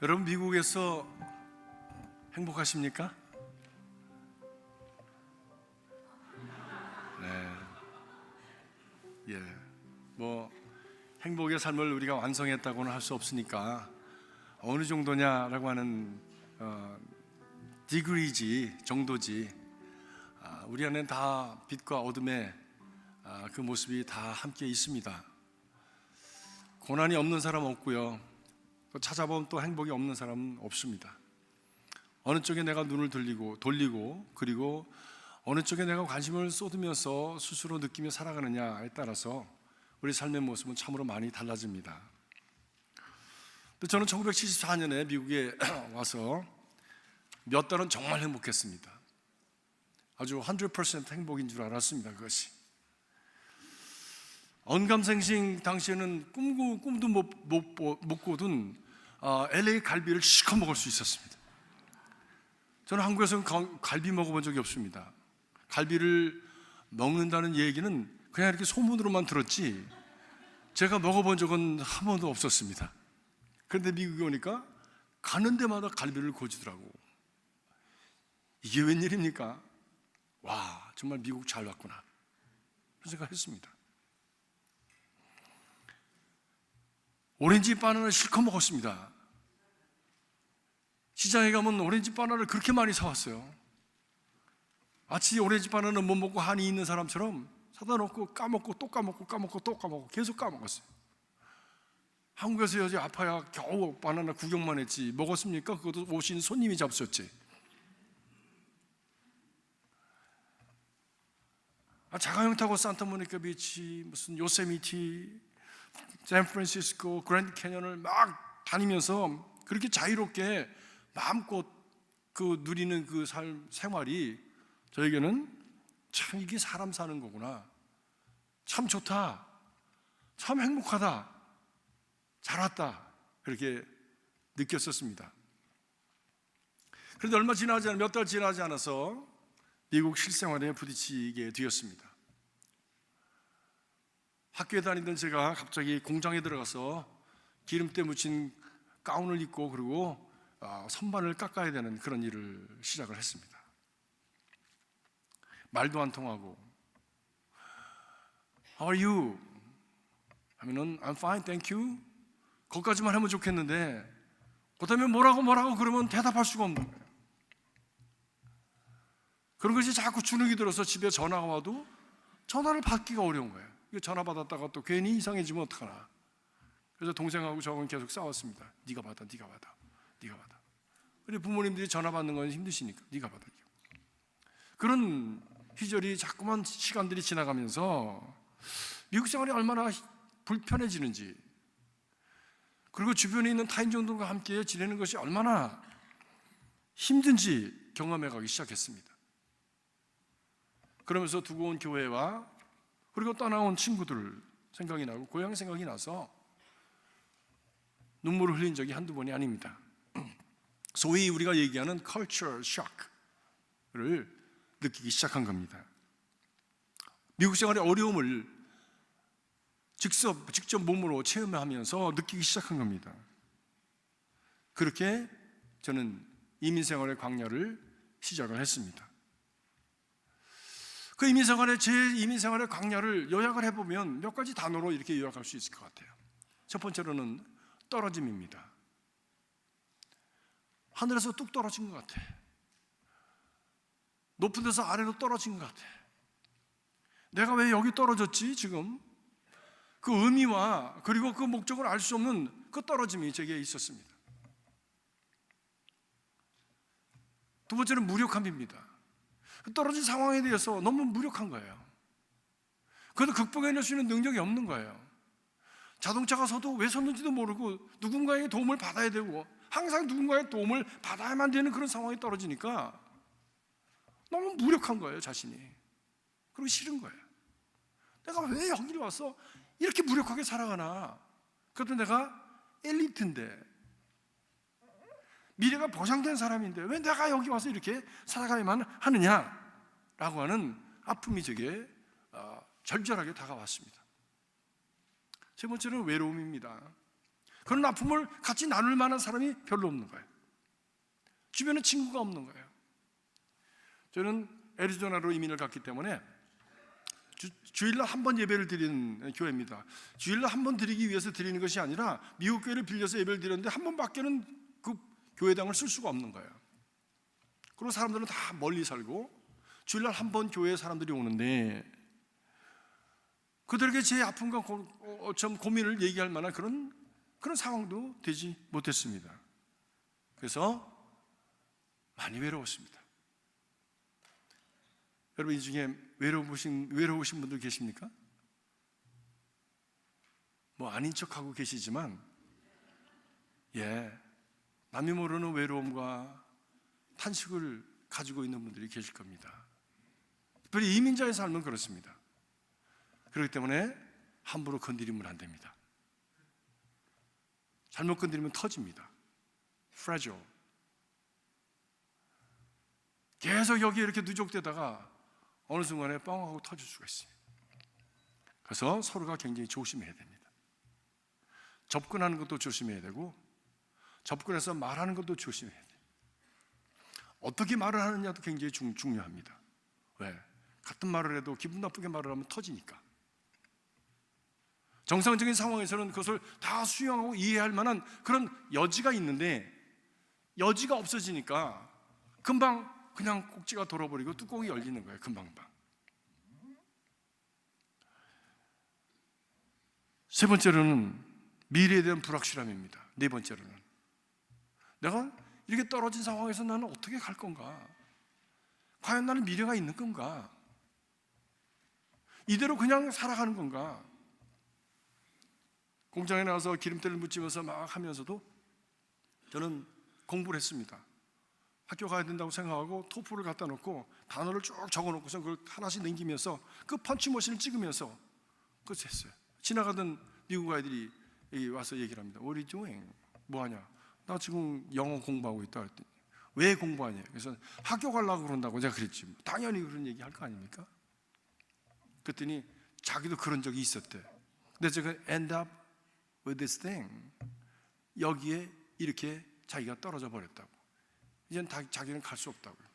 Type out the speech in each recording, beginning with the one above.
여러분, 미국에서 행복하십니까? 네. 행복의 삶을 우리가 완성했다고는 할 수 없으니까 어느 정도냐라고 하는 디그리지, 정도지. 우리 안에는 다 빛과 어둠의 그 모습이 다 함께 있습니다. 고난이 없는 사람 없고요, 또 찾아보면 또 행복이 없는 사람은 없습니다. 어느 쪽에 내가 눈을 돌리고 그리고 어느 쪽에 내가 관심을 쏟으면서 스스로 느끼며 살아가느냐에 따라서 우리 삶의 모습은 참으로 많이 달라집니다. 저는 1974년에 미국에 와서 몇 달은 정말 행복했습니다. 아주 100% 행복인 줄 알았습니다. 그것이 언감생심, 당시에는 꿈도 못 꾸던 LA 갈비를 실컷 먹을 수 있었습니다. 저는 한국에서는 갈비 먹어본 적이 없습니다. 갈비를 먹는다는 얘기는 그냥 이렇게 소문으로만 들었지 제가 먹어본 적은 한 번도 없었습니다. 그런데 미국에 오니까 가는 데마다 갈비를 고지더라고. 이게 웬일입니까? 와, 정말 미국 잘 왔구나, 그런 생각했습니다. 오렌지 바나나를 실컷 먹었습니다. 시장에 가면 오렌지 바나나를 그렇게 많이 사왔어요. 마치 오렌지 바나나는 못 먹고 한이 있는 사람처럼 사다 놓고 까먹고 또 까먹고 계속 까먹었어요. 한국에서 여기 아파야 겨우 바나나 구경만 했지 먹었습니까? 그것도 오신 손님이 잡수었지. 자가용 타고 산타모니카 비치, 무슨 요세미티, 샌프란시스코, 그랜드 캐년을 막 다니면서 그렇게 자유롭게 마음껏 누리는 그 생활이 저에게는 참 이게 사람 사는 거구나, 참 좋다, 참 행복하다, 잘 왔다, 그렇게 느꼈었습니다. 그런데 몇 달 지나지 않아서 미국 실생활에 부딪히게 되었습니다. 학교에 다니던 제가 갑자기 공장에 들어가서 기름때 묻힌 가운을 입고 그리고 선반을 깎아야 되는 그런 일을 시작을 했습니다. 말도 안 통하고 How are you? 하면은 I'm fine, thank you. 거기까지만 하면 좋겠는데 그 다음에 뭐라고 그러면 대답할 수가 없는 거예요. 그런 것이 자꾸 주눅이 들어서 집에 전화가 와도 전화를 받기가 어려운 거예요. 전화 받았다가 또 괜히 이상해지면 어떡하나. 그래서 동생하고 저하고는 계속 싸웠습니다. 네가 받아. 우리 부모님들이 전화 받는 건 힘드시니까 네가 받아. 그런 시절이 자꾸만 시간들이 지나가면서 미국 생활이 얼마나 불편해지는지, 그리고 주변에 있는 타인종들과 함께 지내는 것이 얼마나 힘든지 경험해 가기 시작했습니다. 그러면서 두고 온 교회와 그리고 떠나온 친구들 생각이 나고 고향 생각이 나서 눈물을 흘린 적이 한두 번이 아닙니다. 소위 우리가 얘기하는 culture shock를 느끼기 시작한 겁니다. 미국 생활의 어려움을 직접 몸으로 체험하면서 느끼기 시작한 겁니다. 그렇게 저는 이민 생활의 광야를 시작을 했습니다. 제 이민 생활의 광야를 요약을 해보면 몇 가지 단어로 이렇게 요약할 수 있을 것 같아요. 첫 번째로는 떨어짐입니다. 하늘에서 뚝 떨어진 것 같아. 높은 데서 아래로 떨어진 것 같아. 내가 왜 여기 떨어졌지 지금? 그 의미와 그리고 그 목적을 알 수 없는 그 떨어짐이 제게 있었습니다. 두 번째는 무력함입니다. 떨어진 상황에 대해서 너무 무력한 거예요. 그래도 극복해낼 수 있는 능력이 없는 거예요. 자동차가 서도 왜 섰는지도 모르고 누군가의 도움을 받아야 되고 항상 누군가의 도움을 받아야만 되는 그런 상황에 떨어지니까 너무 무력한 거예요, 자신이. 그리고 싫은 거예요. 내가 왜 여기를 와서 이렇게 무력하게 살아가나? 그래도 내가 엘리트인데, 미래가 보장된 사람인데 왜 내가 여기 와서 이렇게 살아가야만 하느냐라고 하는 아픔이 제게 절절하게 다가왔습니다. 세 번째는 외로움입니다. 그런 아픔을 같이 나눌 만한 사람이 별로 없는 거예요. 주변에 친구가 없는 거예요. 저는 애리조나로 이민을 갔기 때문에 주일날 한 번 예배를 드리는 교회입니다. 주일날 한 번 드리기 위해서 드리는 것이 아니라 미국 교회를 빌려서 예배를 드렸는데 한 번밖에는 그 교회당을 쓸 수가 없는 거예요. 그리고 사람들은 다 멀리 살고 주일날 한 번 교회에 사람들이 오는데 그들에게 제 아픔과 고민을 얘기할 만한 그런 상황도 되지 못했습니다. 그래서 많이 외로웠습니다. 여러분, 이 중에 외로우신 분들 계십니까? 뭐 아닌 척하고 계시지만 남이 모르는 외로움과 탄식을 가지고 있는 분들이 계실 겁니다. 특별히 이민자의 삶은 그렇습니다. 그렇기 때문에 함부로 건드리면 안 됩니다. 잘못 건드리면 터집니다. fragile. 계속 여기 이렇게 누적되다가 어느 순간에 뻥 하고 터질 수가 있습니다. 그래서 서로가 굉장히 조심해야 됩니다. 접근하는 것도 조심해야 되고 접근해서 말하는 것도 조심해야 돼요. 어떻게 말을 하느냐도 굉장히 중요합니다. 왜? 같은 말을 해도 기분 나쁘게 말을 하면 터지니까. 정상적인 상황에서는 그것을 다 수용하고 이해할 만한 그런 여지가 있는데 여지가 없어지니까 금방 그냥 꼭지가 돌아버리고 뚜껑이 열리는 거예요. 금방금방. 세 번째로는 미래에 대한 불확실함입니다. 네 번째로는 내가 이렇게 떨어진 상황에서 나는 어떻게 갈 건가? 과연 나는 미래가 있는 건가? 이대로 그냥 살아가는 건가? 공장에 나가서 기름때를 묻히면서 막 하면서도 저는 공부를 했습니다. 학교 가야 된다고 생각하고 토플을 갖다 놓고 단어를 쭉 적어놓고서 그걸 하나씩 넘기면서 그 펀치머신을 찍으면서 그것을 했어요. 지나가던 미국 아이들이 와서 얘기를 합니다. What are you doing? 뭐하냐? 나 지금 영어 공부하고 있다 그랬더니 왜 공부하냐? 그래서 학교 가려고 그런다고 제가 그랬지. 당연히 그런 얘기 할 거 아닙니까? 그랬더니 자기도 그런 적이 있었대. 근데 제가 end up with this thing, 여기에 이렇게 자기가 떨어져 버렸다고. 이젠 자기는 갈 수 없다고요.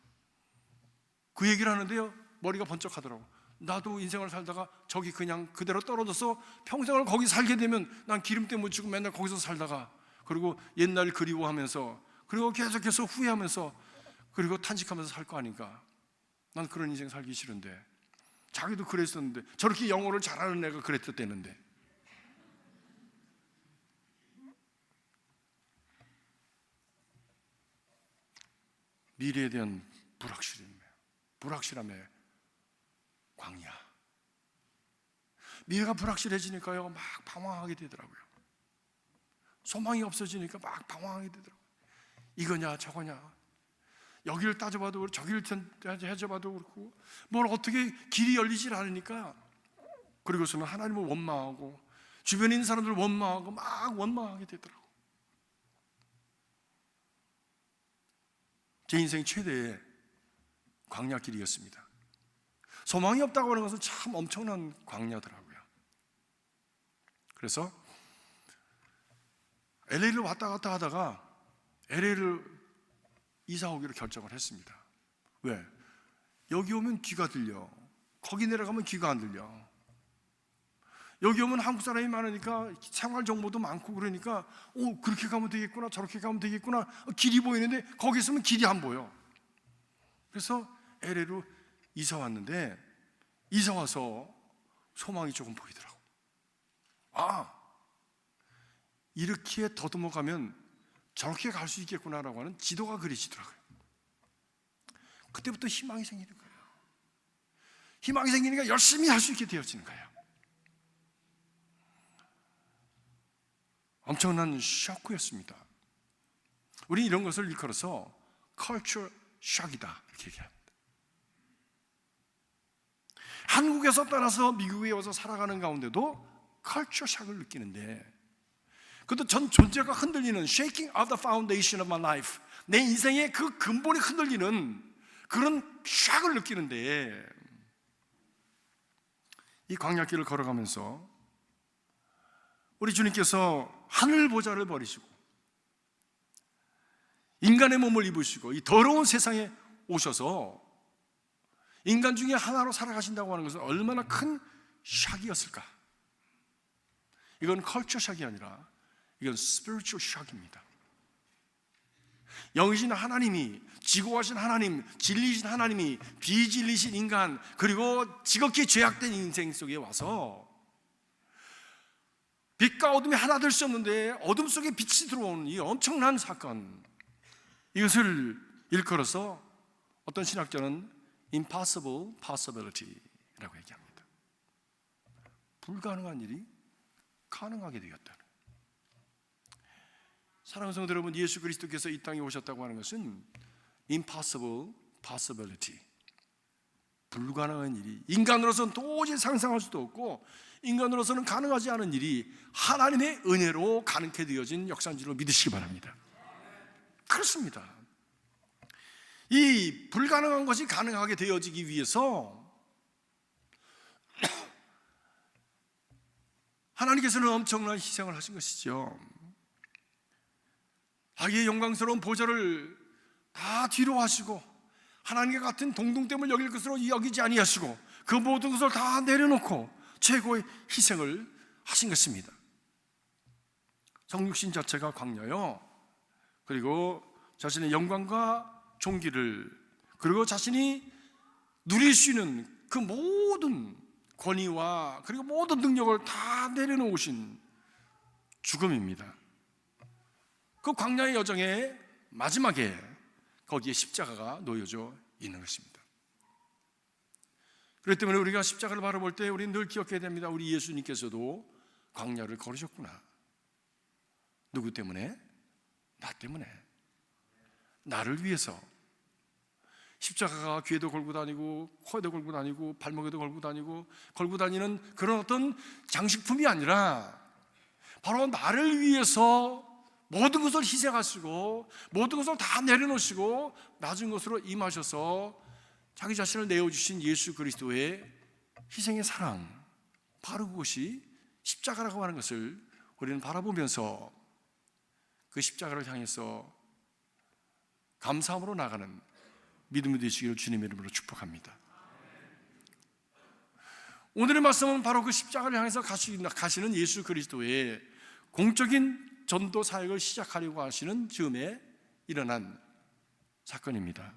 그 얘기를 하는데요, 머리가 번쩍하더라고. 나도 인생을 살다가 저기 그냥 그대로 떨어져서 평생을 거기 살게 되면 난 기름때 묻히고 맨날 거기서 살다가 그리고 옛날 그리워하면서 그리고 계속해서 후회하면서 그리고 탄식하면서 살 거 아닌가. 난 그런 인생 살기 싫은데. 자기도 그랬었는데 저렇게 영어를 잘하는 애가 그랬었대는데. 미래에 대한 불확실함의 광야. 미래가 불확실해지니까요 막 방황하게 되더라고요. 소망이 없어지니까 막 방황하게 되더라고요. 이거냐 저거냐, 여기를 따져봐도 그렇고 저기를 따져봐도 그렇고 뭘 어떻게 길이 열리질 않으니까, 그리고서는 하나님을 원망하고 주변에 있는 사람들을 원망하고 막 원망하게 되더라고요. 제 인생 최대의 광야길이었습니다. 소망이 없다고 하는 것은 참 엄청난 광야더라고요. 그래서 LA를 왔다 갔다 하다가 LA를 이사 오기로 결정을 했습니다. 왜? 여기 오면 귀가 들려. 거기 내려가면 귀가 안 들려. 여기 오면 한국 사람이 많으니까 생활 정보도 많고 그러니까 그렇게 가면 되겠구나 저렇게 가면 되겠구나 길이 보이는데 거기 있으면 길이 안 보여. 그래서 LA로 이사 왔는데 이사 와서 소망이 조금 보이더라고. 이렇게 더듬어 가면 저렇게 갈 수 있겠구나라고 하는 지도가 그려지더라고요. 그때부터 희망이 생기는 거예요. 희망이 생기니까 열심히 할 수 있게 되어지는 거예요. 엄청난 쇼크였습니다. 우리는 이런 것을 일컬어서 culture shock이다 이렇게 얘기합니다. 한국에서 떠나서 미국에 와서 살아가는 가운데도 culture shock을 느끼는데, 그것도 전 존재가 흔들리는 shaking of the foundation of my life, 내 인생의 그 근본이 흔들리는 그런 shock을 느끼는데, 이 광야길을 걸어가면서 우리 주님께서 하늘 보좌를 버리시고 인간의 몸을 입으시고 이 더러운 세상에 오셔서 인간 중에 하나로 살아가신다고 하는 것은 얼마나 큰 샥이었을까? 이건 컬처 샥이 아니라 이건 스피리추얼 샥입니다. 영이신 하나님이, 지고하신 하나님, 진리이신 하나님이 비진리신 인간, 그리고 지극히 죄악된 인생 속에 와서 빛과 어둠이 하나 될 수 없는데 어둠 속에 빛이 들어오는 이 엄청난 사건, 이것을 일컬어서 어떤 신학자는 impossible possibility라고 얘기합니다. 불가능한 일이 가능하게 되었다는. 사랑하는 성도 여러분, 예수 그리스도께서 이 땅에 오셨다고 하는 것은 impossible possibility, 불가능한 일이, 인간으로서는 도저히 상상할 수도 없고 인간으로서는 가능하지 않은 일이 하나님의 은혜로 가능케 되어진 역사인 줄로 믿으시기 바랍니다. 그렇습니다. 이 불가능한 것이 가능하게 되어지기 위해서 하나님께서는 엄청난 희생을 하신 것이죠. 자기의 영광스러운 보좌를 다 뒤로 하시고 하나님과 같은 동등됨을 여길 것으로 여기지 아니하시고 그 모든 것을 다 내려놓고 최고의 희생을 하신 것입니다. 성육신 자체가 광야요, 그리고 자신의 영광과 존귀를, 그리고 자신이 누릴 수 있는 그 모든 권위와 그리고 모든 능력을 다 내려놓으신 죽음입니다. 그 광야의 여정의 마지막에 거기에 십자가가 놓여져 있는 것입니다. 그렇기 때문에 우리가 십자가를 바라볼 때 우리는 늘 기억해야 됩니다. 우리 예수님께서도 광야를 걸으셨구나. 누구 때문에? 나 때문에. 나를 위해서. 십자가가 귀에도 걸고 다니고 코에도 걸고 다니고 발목에도 걸고 다니는 그런 어떤 장식품이 아니라 바로 나를 위해서 모든 것을 희생하시고 모든 것을 다 내려놓으시고 낮은 것으로 임하셔서 자기 자신을 내어주신 예수 그리스도의 희생의 사랑, 바로 그것이 십자가라고 하는 것을 우리는 바라보면서 그 십자가를 향해서 감사함으로 나가는 믿음이 되시기를 주님의 이름으로 축복합니다. 오늘의 말씀은 바로 그 십자가를 향해서 가시는 예수 그리스도의 공적인 전도 사역을 시작하려고 하시는 즈음에 일어난 사건입니다.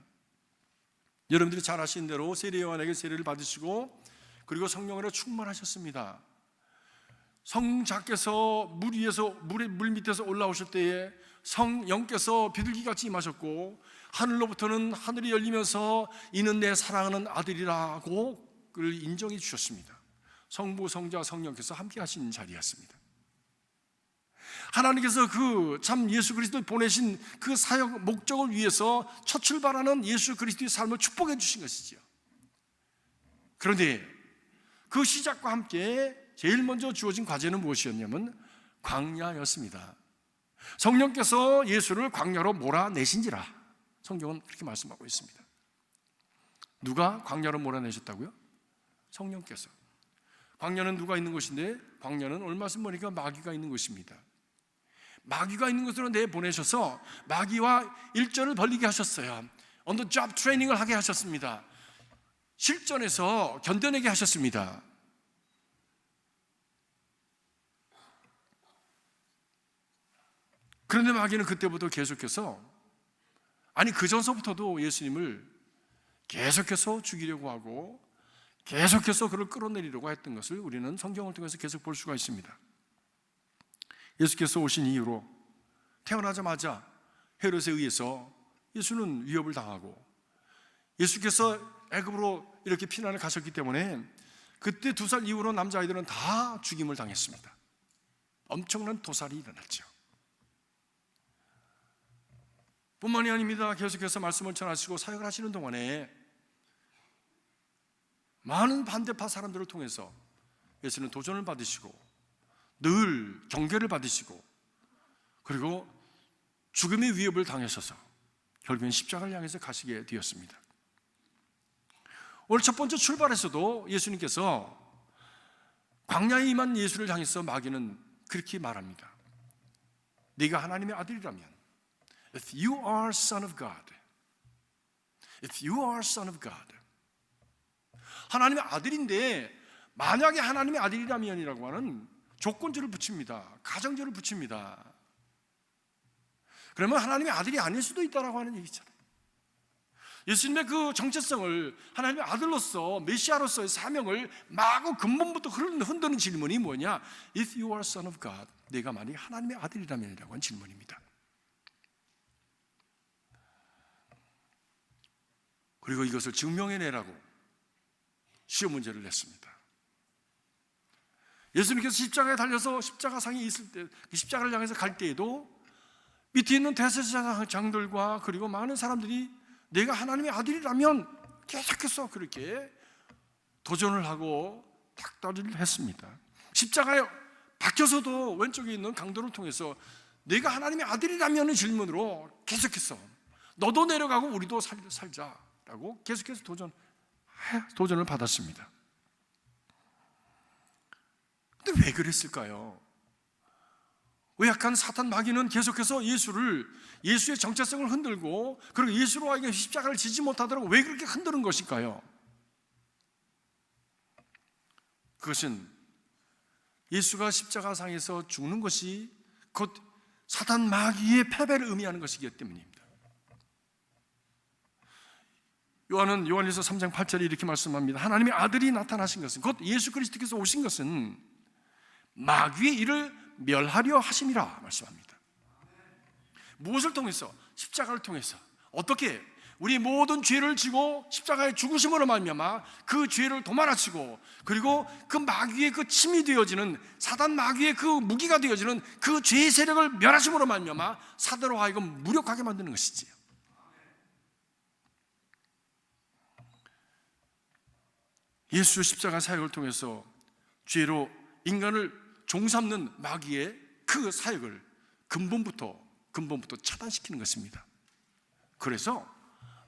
여러분들이 잘 아시는 대로 세례 요한에게 세례를 받으시고 그리고 성령으로 충만하셨습니다. 성자께서 물 밑에서 올라오실 때에 성령께서 비둘기같이 임하셨고 하늘로부터는 하늘이 열리면서 이는 내 사랑하는 아들이라고 그를 인정해 주셨습니다. 성부, 성자, 성령께서 함께 하신 자리였습니다. 하나님께서 그 참 예수 그리스도를 보내신 그 사역 목적을 위해서 첫 출발하는 예수 그리스도의 삶을 축복해 주신 것이죠. 그런데 그 시작과 함께 제일 먼저 주어진 과제는 무엇이었냐면 광야였습니다. 성령께서 예수를 광야로 몰아내신지라 성경은 그렇게 말씀하고 있습니다. 누가 광야로 몰아내셨다고요? 성령께서. 광야는 누가 있는 곳인데 광야는 얼마 전 보니까 마귀가 있는 곳입니다. 마귀가 있는 곳으로 내보내셔서 마귀와 일절을 벌리게 하셨어요. On the job 트레이닝을 하게 하셨습니다. 실전에서 견뎌내게 하셨습니다. 그런데 마귀는 그때부터 계속해서, 아니 그 전서부터도 예수님을 계속해서 죽이려고 하고 계속해서 그를 끌어내리려고 했던 것을 우리는 성경을 통해서 계속 볼 수가 있습니다. 예수께서 오신 이후로 태어나자마자 헤롯에 의해서 예수는 위협을 당하고, 예수께서 애굽으로 이렇게 피난을 가셨기 때문에 그때 2살 이후로 남자아이들은 다 죽임을 당했습니다. 엄청난 도살이 일어났죠. 뿐만이 아닙니다. 계속해서 말씀을 전하시고 사역을 하시는 동안에 많은 반대파 사람들을 통해서 예수는 도전을 받으시고 늘 경계를 받으시고 그리고 죽음의 위협을 당하셔서 결국엔 십자가를 향해서 가시게 되었습니다. 오늘 첫 번째 출발에서도 예수님께서 광야에 임한 예수를 향해서 마귀는 그렇게 말합니다. 네가 하나님의 아들이라면, if you are son of God, if you are son of God, 하나님의 아들인데 만약에 하나님의 아들이라면이라고 하는 조건절을 붙입니다. 가정절을 붙입니다. 그러면 하나님의 아들이 아닐 수도 있다라고 하는 얘기잖아요. 예수님의 그 정체성을, 하나님의 아들로서 메시아로서의 사명을 마구 근본부터 흔드는 질문이 뭐냐? If you are son of God, 내가 만약 하나님의 아들이라면이라고 하는 질문입니다. 그리고 이것을 증명해내라고 시험 문제를 냈습니다. 예수님께서 십자가에 달려서 십자가상에 있을 때, 십자가를 향해서 갈 때에도 밑에 있는 대제사장들과 그리고 많은 사람들이 내가 하나님의 아들이라면 계속해서 그렇게 도전을 하고 닥달을 했습니다. 십자가에 박혀서도 왼쪽에 있는 강도를 통해서 내가 하나님의 아들이라면 질문으로 계속해서 너도 내려가고 우리도 살자라고 계속해서 도전을 받았습니다. 근데 왜 그랬을까요? 왜 약한 사탄 마귀는 계속해서 예수의 정체성을 흔들고, 그리고 예수로 하여금 십자가를 지지 못하도록 왜 그렇게 흔드는 것일까요? 그것은 예수가 십자가상에서 죽는 것이 곧 사탄 마귀의 패배를 의미하는 것이기 때문입니다. 요한일서 3장 8절에 이렇게 말씀합니다. 하나님의 아들이 나타나신 것은, 곧 예수 그리스도께서 오신 것은 마귀의 일을 멸하려 하심이라 말씀합니다. 무엇을 통해서? 십자가를 통해서. 어떻게? 우리 모든 죄를 지고 십자가의 죽으심으로 말미암아 그 죄를 도말하시고, 그리고 그 마귀의 그 침이 되어지는, 사단 마귀의 그 무기가 되어지는 그 죄의 세력을 멸하심으로 말미암아 사도로 하여금 무력하게 만드는 것이지요. 예수 십자가 사역을 통해서 죄로 인간을 종삼는 마귀의 그 사역을 근본부터 차단시키는 것입니다. 그래서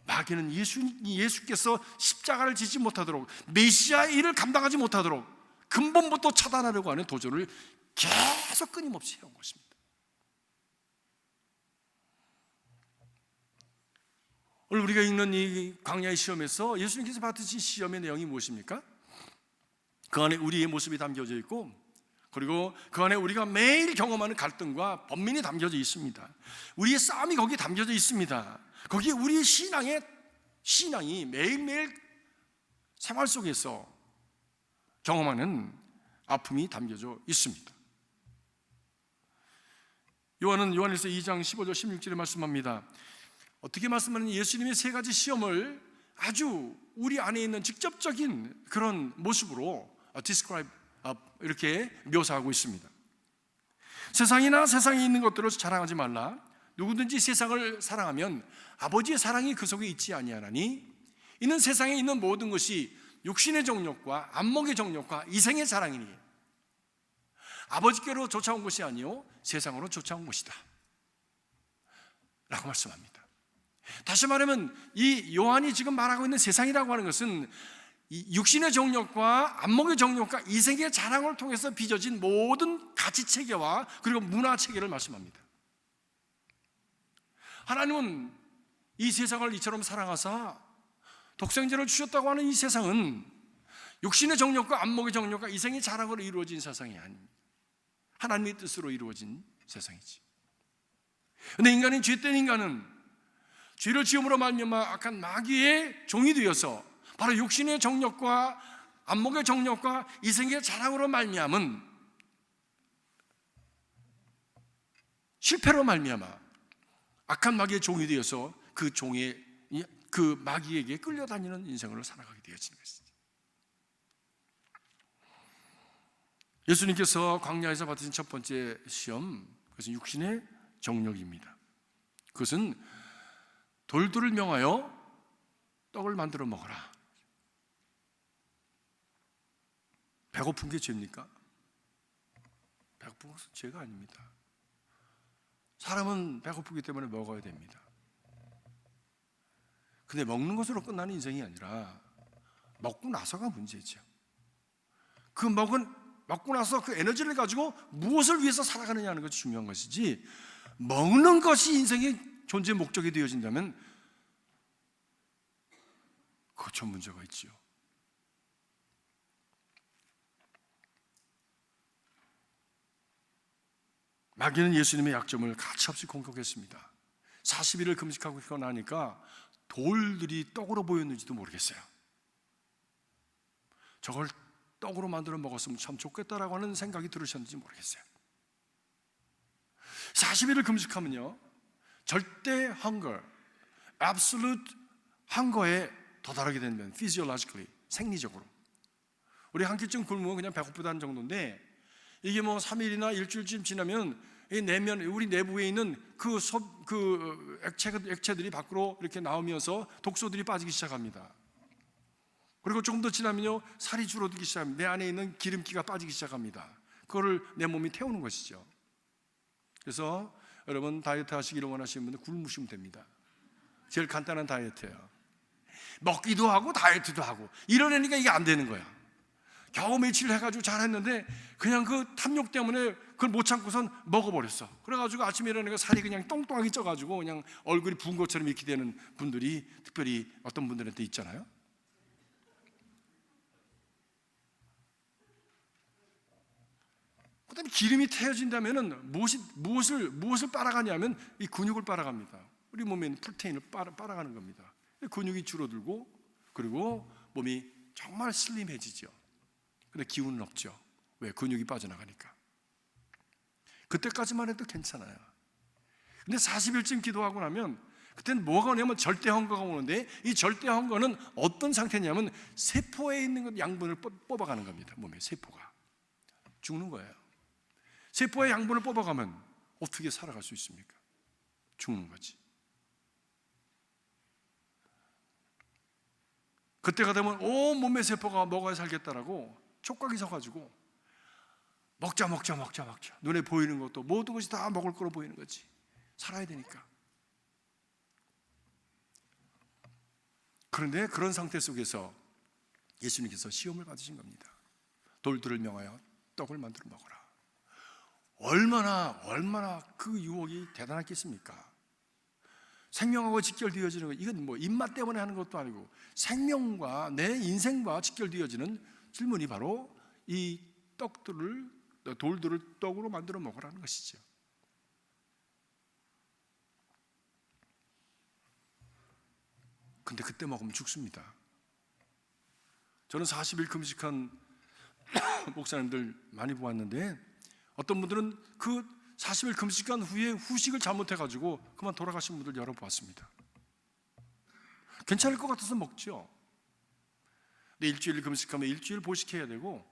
마귀는 예수께서 십자가를 지지 못하도록, 메시아의 일을 감당하지 못하도록 근본부터 차단하려고 하는 도전을 계속 끊임없이 해온 것입니다. 오늘 우리가 읽는 이 광야의 시험에서 예수님께서 받으신 시험의 내용이 무엇입니까? 그 안에 우리의 모습이 담겨져 있고, 그리고 그 안에 우리가 매일 경험하는 갈등과 번민이 담겨져 있습니다. 우리의 싸움이 거기에 담겨져 있습니다. 거기에 우리의 신앙이 매일매일 생활 속에서 경험하는 아픔이 담겨져 있습니다. 요한일서 2장 15절 16절에 말씀합니다. 어떻게 말씀하느냐? 예수님의 세 가지 시험을 아주 우리 안에 있는 직접적인 그런 모습으로 describe, 이렇게 묘사하고 있습니다. 세상이나 세상에 있는 것들을 자랑하지 말라. 누구든지 세상을 사랑하면 아버지의 사랑이 그 속에 있지 아니하나니, 이는 세상에 있는 모든 것이 육신의 정욕과 안목의 정욕과 이생의 자랑이니 아버지께로 쫓아온 것이 아니요 세상으로 쫓아온 것이다 라고 말씀합니다. 다시 말하면 이 요한이 지금 말하고 있는 세상이라고 하는 것은 육신의 정욕과 안목의 정욕과 이생의 자랑을 통해서 빚어진 모든 가치체계와 그리고 문화체계를 말씀합니다. 하나님은 이 세상을 이처럼 사랑하사 독생자를 주셨다고 하는 이 세상은 육신의 정욕과 안목의 정욕과 이생의 자랑으로 이루어진 세상이 아닙니다. 하나님의 뜻으로 이루어진 세상이지. 그런데 인간은, 죄된 인간은 죄를 지음으로 말미암아 악한 마귀의 종이 되어서 바로 육신의 정욕과 안목의 정욕과 이생의 자랑으로 말미암은 실패로 말미암아 악한 마귀의 종이 되어서 그 마귀에게 끌려다니는 인생을 살아가게 되어진 것이죠. 예수님께서 광야에서 받으신 첫 번째 시험, 그것은 육신의 정욕입니다. 그것은 돌들을 명하여 떡을 만들어 먹어라. 배고픈 게 죄입니까? 배고픈 것은 죄가 아닙니다. 사람은 배고프기 때문에 먹어야 됩니다. 근데 먹는 것으로 끝나는 인생이 아니라 먹고 나서가 문제죠. 그 먹은 먹고 나서 그 에너지를 가지고 무엇을 위해서 살아가느냐 하는 것이 중요한 것이지, 먹는 것이 인생의 존재 목적이 되어진다면 그건 문제가 있지요. 마귀는 예수님의 약점을 가차없이 공격했습니다. 40일을 금식하고 나니까 돌들이 떡으로 보였는지도 모르겠어요. 저걸 떡으로 만들어 먹었으면 참 좋겠다라고 하는 생각이 들으셨는지 모르겠어요. 40일을 금식하면요, 절대 hunger, absolute hunger에 도달하게 되면, physiologically, 생리적으로 우리 한 끼쯤 굶으면 그냥 배고프다는 정도인데, 이게 뭐 3일이나 일주일쯤 지나면 이 내면, 우리 내부에 있는 그 액체들이 밖으로 이렇게 나오면서 독소들이 빠지기 시작합니다. 그리고 조금 더 지나면요, 살이 줄어들기 시작합니다. 내 안에 있는 기름기가 빠지기 시작합니다. 그거를 내 몸이 태우는 것이죠. 그래서 여러분, 다이어트 하시기를 원하시는 분들 굶으시면 됩니다. 제일 간단한 다이어트예요. 먹기도 하고 다이어트도 하고 이러려니까 이게 안 되는 거야. 겨우 며칠 해가지고 잘했는데 그냥 그 탐욕 때문에 그걸 못 참고선 먹어버렸어. 그래가지고 아침에 일어나니까 살이 그냥 똥똥하게 쪄가지고 그냥 얼굴이 부은 것처럼 이렇게 되는 분들이 특별히 어떤 분들한테 있잖아요. 그다음에 기름이 태워진다면은 무엇을 빨아가냐면 이 근육을 빨아갑니다. 우리 몸에 있는 프로테인을 빨아가는 겁니다. 근육이 줄어들고, 그리고 몸이 정말 슬림해지죠. 근데 기운은 없죠. 왜? 근육이 빠져나가니까. 그때까지만 해도 괜찮아요. 근데 40일쯤 기도하고 나면 그때는 뭐가 오냐면 절대 헝거가 오는데, 이 절대 헝거는 어떤 상태냐면 세포에 있는 양분을 뽑아가는 겁니다. 몸에 세포가 죽는 거예요. 세포의 양분을 뽑아가면 어떻게 살아갈 수 있습니까? 죽는 거지. 그때가 되면 온 몸의 세포가 먹어야 살겠다라고 촉각이 서가지고 먹자 눈에 보이는 것도 모든 것이 다 먹을 거로 보이는 거지. 살아야 되니까. 그런데 그런 상태 속에서 예수님께서 시험을 받으신 겁니다. 돌들을 명하여 떡을 만들어 먹어라. 얼마나 그 유혹이 대단했겠습니까? 생명하고 직결되어지는 것, 이건 뭐 입맛 때문에 하는 것도 아니고 생명과 내 인생과 직결되어지는 질문이 바로 이 돌들을 떡으로 만들어 먹으라는 것이죠. 근데 그때 먹으면 죽습니다. 저는 40일 금식한 목사님들 많이 보았는데, 어떤 분들은 그 40일 금식한 후에 후식을 잘못해가지고 그만 돌아가신 분들 여러 보았습니다. 괜찮을 것 같아서 먹죠. 근데 일주일 금식하면 일주일 보식해야 되고,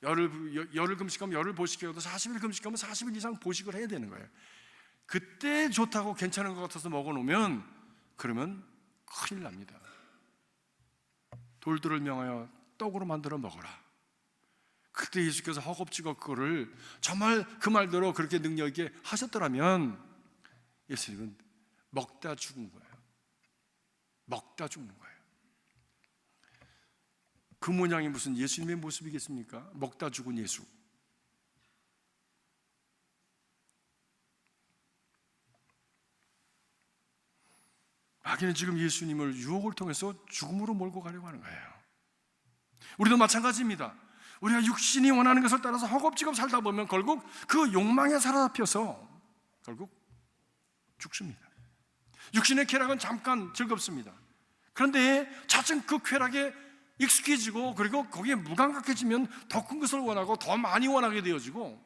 열흘 금식하면 열흘 보식해야 되고, 40일 금식하면 40일 이상 보식을 해야 되는 거예요. 그때 좋다고 괜찮은 것 같아서 먹어놓으면, 그러면 큰일 납니다. 돌들을 명하여 떡으로 만들어 먹어라. 그때 예수께서 허겁지겁 그거를 정말 그 말대로 그렇게 능력 있게 하셨더라면 예수님은 먹다 죽은 거예요. 먹다 죽는 거예요. 그 모양이 무슨 예수님의 모습이겠습니까? 먹다 죽은 예수. 마귀는 지금 예수님을 유혹을 통해서 죽음으로 몰고 가려고 하는 거예요. 우리도 마찬가지입니다. 우리가 육신이 원하는 것을 따라서 허겁지겁 살다 보면 결국 그 욕망에 사로잡혀서 결국 죽습니다. 육신의 쾌락은 잠깐 즐겁습니다. 그런데 차츰 그 쾌락에 익숙해지고, 그리고 거기에 무감각해지면 더 큰 것을 원하고 더 많이 원하게 되어지고